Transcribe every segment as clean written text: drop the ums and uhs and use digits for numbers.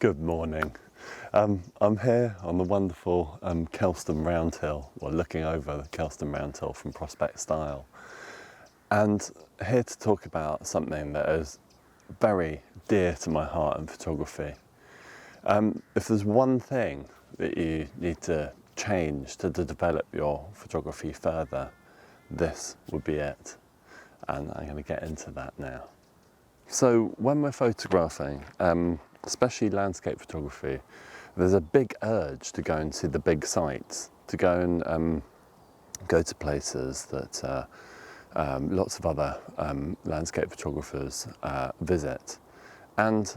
Good morning. I'm here on the wonderful Kelston Round Hill, or looking over the Kelston Round Hill from Prospect Stile, and here to talk about something that is very dear to my heart in photography. If there's one thing that you need to change to develop your photography further, this would be it, and I'm going to get into that now. So when we're photographing, especially landscape photography, there's a big urge to go and see the big sites, to go and go to places that lots of other landscape photographers visit. And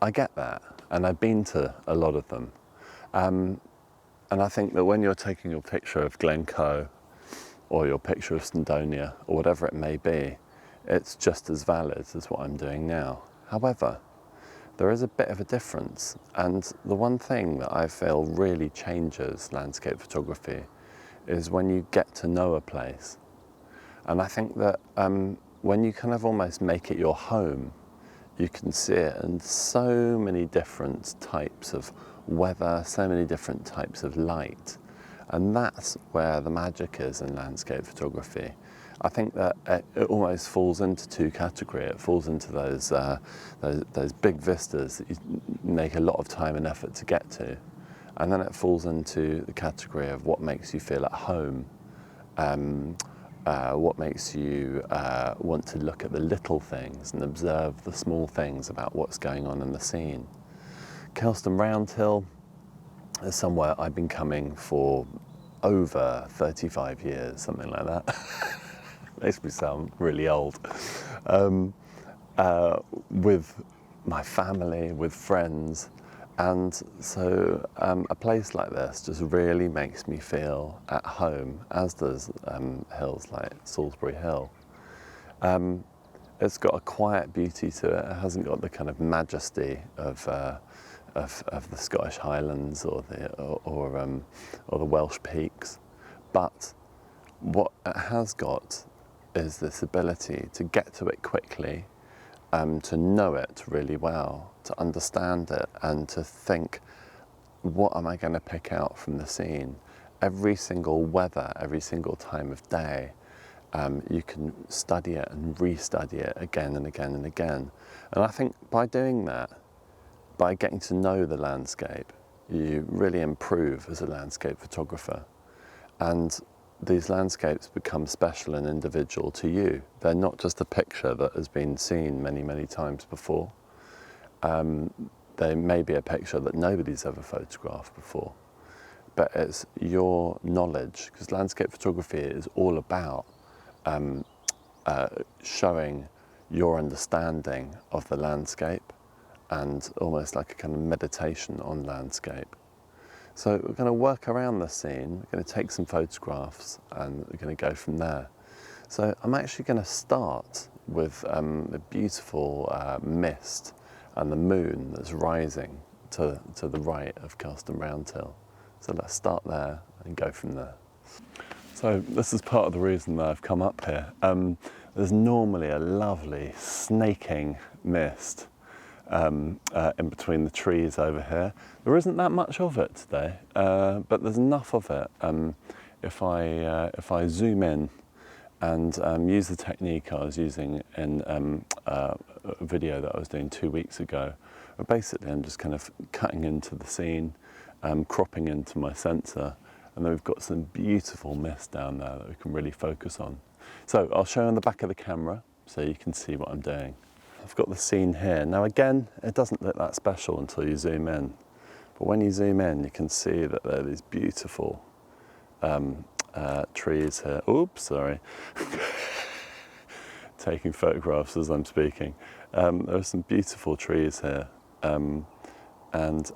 I get that, and I've been to a lot of them. And I think that when you're taking your picture of Glencoe or your picture of Snowdonia or whatever it may be, it's just as valid as what I'm doing now. However, there is a bit of a difference, and the one thing that I feel really changes landscape photography is when you get to know a place. And I think that when you kind of almost make it your home, you can see it in so many different types of weather, so many different types of light. And that's where the magic is in landscape photography. I think that it almost falls into two categories. It falls into those big vistas that you make a lot of time and effort to get to. And then it falls into the category of what makes you feel at home, what makes you want to look at the little things and observe the small things about what's going on in the scene. Kelston Round Hill is somewhere I've been coming for over 35 years, something like that. Makes me sound really old. With my family, with friends, and so a place like this just really makes me feel at home, as does hills like Salisbury Hill. It's got a quiet beauty to it. It hasn't got the kind of majesty of the Scottish Highlands or the Welsh peaks, but what it has got is this ability to get to it quickly, to know it really well, to understand it, and to think, what am I going to pick out from the scene? Every single weather, every single time of day, you can study it and re-study it again and again and again. And I think by doing that, by getting to know the landscape, you really improve as a landscape photographer. And these landscapes become special and individual to you. They're not just a picture that has been seen many, many times before. They may be a picture that nobody's ever photographed before, but it's your knowledge, because landscape photography is all about showing your understanding of the landscape, and almost like a kind of meditation on landscape. So we're going to work around the scene, we're going to take some photographs, and we're going to go from there. So I'm actually going to start with the beautiful mist and the moon that's rising to the right of Kelston Round Hill. So let's start there and go from there. So this is part of the reason that I've come up here. There's normally a lovely snaking mist in between the trees over here. There isn't that much of it today, but there's enough of it. If I zoom in and use the technique I was using in a video that I was doing 2 weeks ago, where basically I'm just kind of cutting into the scene, cropping into my sensor, and then we've got some beautiful mist down there that we can really focus on. So I'll show you on the back of the camera so you can see what I'm doing. I've got the scene here. Now again, it doesn't look that special until you zoom in. But when you zoom in, you can see that there are these beautiful trees here. Oops, sorry. Taking photographs as I'm speaking. There are some beautiful trees here. And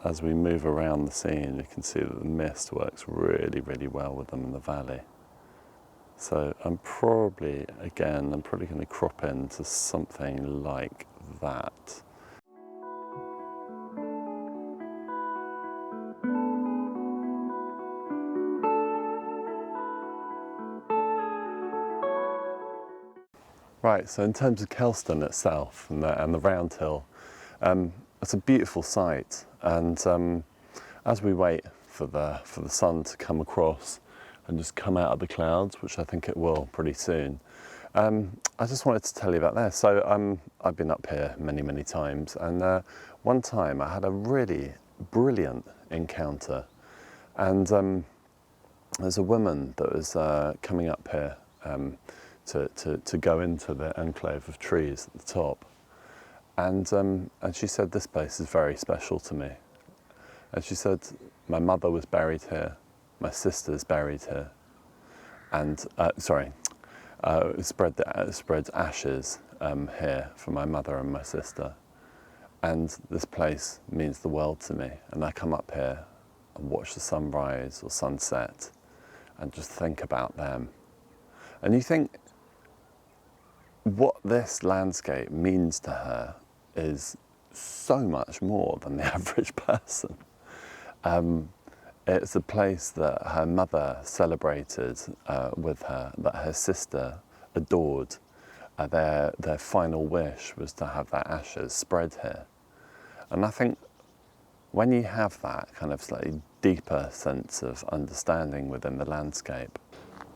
as we move around the scene, you can see that the mist works really, really well with them in the valley. So I'm probably going to crop into something like that. Right, so in terms of Kelston itself and the Round Hill, it's a beautiful sight, and as we wait for the sun to come across and just come out of the clouds, which I think it will pretty soon, I just wanted to tell you about this. So I've been up here many times, and one time I had a really brilliant encounter, and there's a woman that was coming up here to go into the enclave of trees at the top, and she said, this place is very special to me. And she said, my mother was buried here, my sister's buried here, and spread ashes here for my mother and my sister, and this place means the world to me, and I come up here and watch the sunrise or sunset and just think about them. And you think what this landscape means to her is so much more than the average person. It's a place that her mother celebrated with her, that her sister adored. Their final wish was to have their ashes spread here. And I think when you have that kind of slightly deeper sense of understanding within the landscape.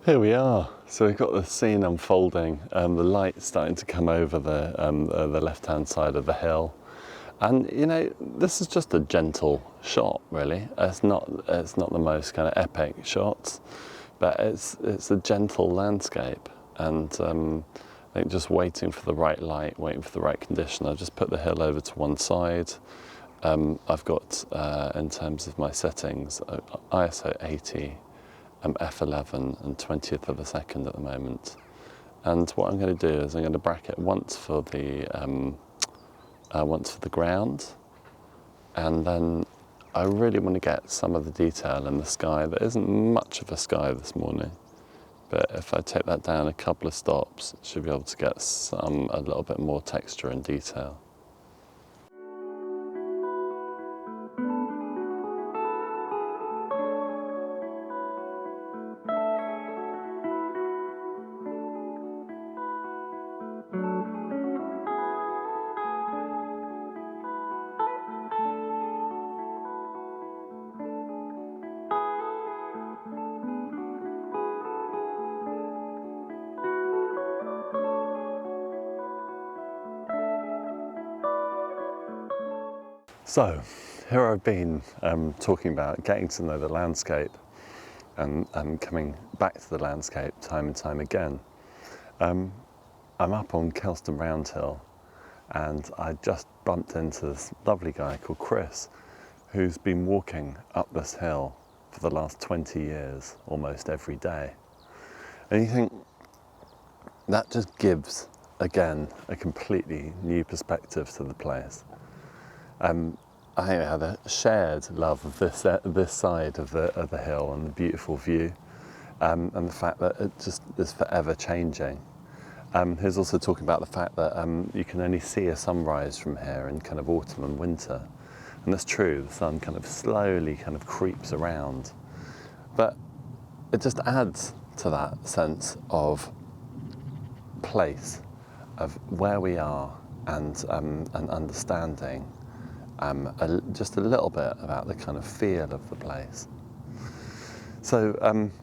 Here we are. So we've got the scene unfolding, the light starting to come over the left-hand side of the hill. And you know, this is just a gentle shot, really. It's not the most kind of epic shots, but it's a gentle landscape. And I think just waiting for the right light, waiting for the right condition. I just put the hill over to one side. I've got, in terms of my settings, ISO 80, f11 and 20th of a second at the moment. And what I'm going to do is I'm going to bracket once for the ground, and then I really want to get some of the detail in the sky. There isn't much of a sky this morning, but if I take that down a couple of stops, I should be able to get a little bit more texture and detail. So here I've been talking about getting to know the landscape and coming back to the landscape time and time again. I'm up on Kelston Roundhill, and I just bumped into this lovely guy called Chris, who's been walking up this hill for the last 20 years, almost every day. And you think that just gives, again, a completely new perspective to the place. I had a shared love of this side of the hill and the beautiful view, and the fact that it just is forever changing. He's also talking about the fact that you can only see a sunrise from here in kind of autumn and winter, and that's true. The sun kind of slowly kind of creeps around, but it just adds to that sense of place, of where we are, and understanding just a little bit about the kind of feel of the place. So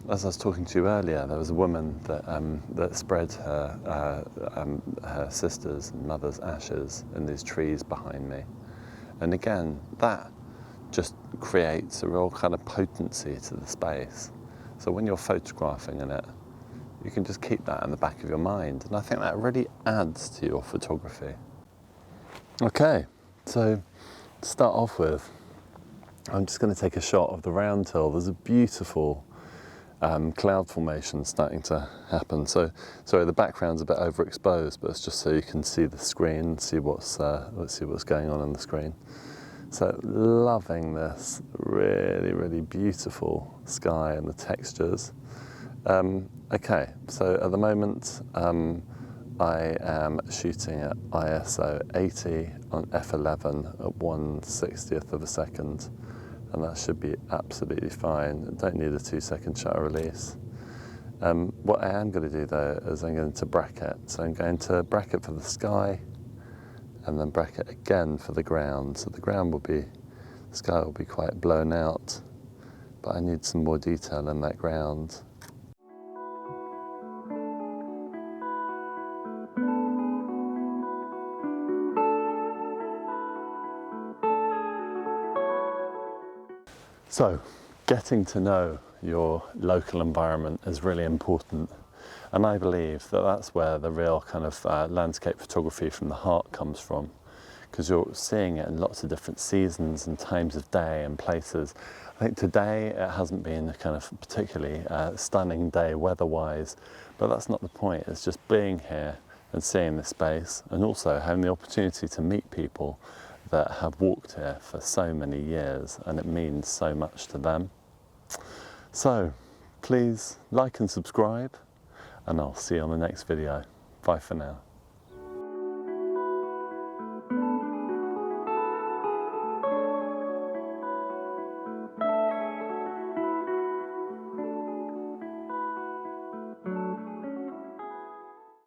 as I was talking to you earlier, there was a woman that spread her sister's and mother's ashes in these trees behind me. And again, that just creates a real kind of potency to the space. So when you're photographing in it, you can just keep that in the back of your mind. And I think that really adds to your photography. Okay, so to start off with, I'm just going to take a shot of the round hill. There's a beautiful cloud formation starting to happen. So, sorry, the background's a bit overexposed, but it's just so you can see the screen, see what's going on the screen. So, loving this really beautiful sky and the textures. Okay, so at the moment, I am shooting at ISO 80 on f11 at 1/60th of a second, and that should be absolutely fine. I don't need a 2-second shutter release. What I am going to do though is I'm going to bracket. So I'm going to bracket for the sky, and then bracket again for the ground. So the ground will be, the sky will be quite blown out, but I need some more detail in that ground. So, getting to know your local environment is really important, and I believe that that's where the real kind of landscape photography from the heart comes from, because you're seeing it in lots of different seasons and times of day and places. I think today it hasn't been a kind of particularly stunning day weather-wise, but that's not the point. It's just being here and seeing this space, and also having the opportunity to meet people that have walked here for so many years, and it means so much to them. So please like and subscribe, and I'll see you on the next video. Bye for now.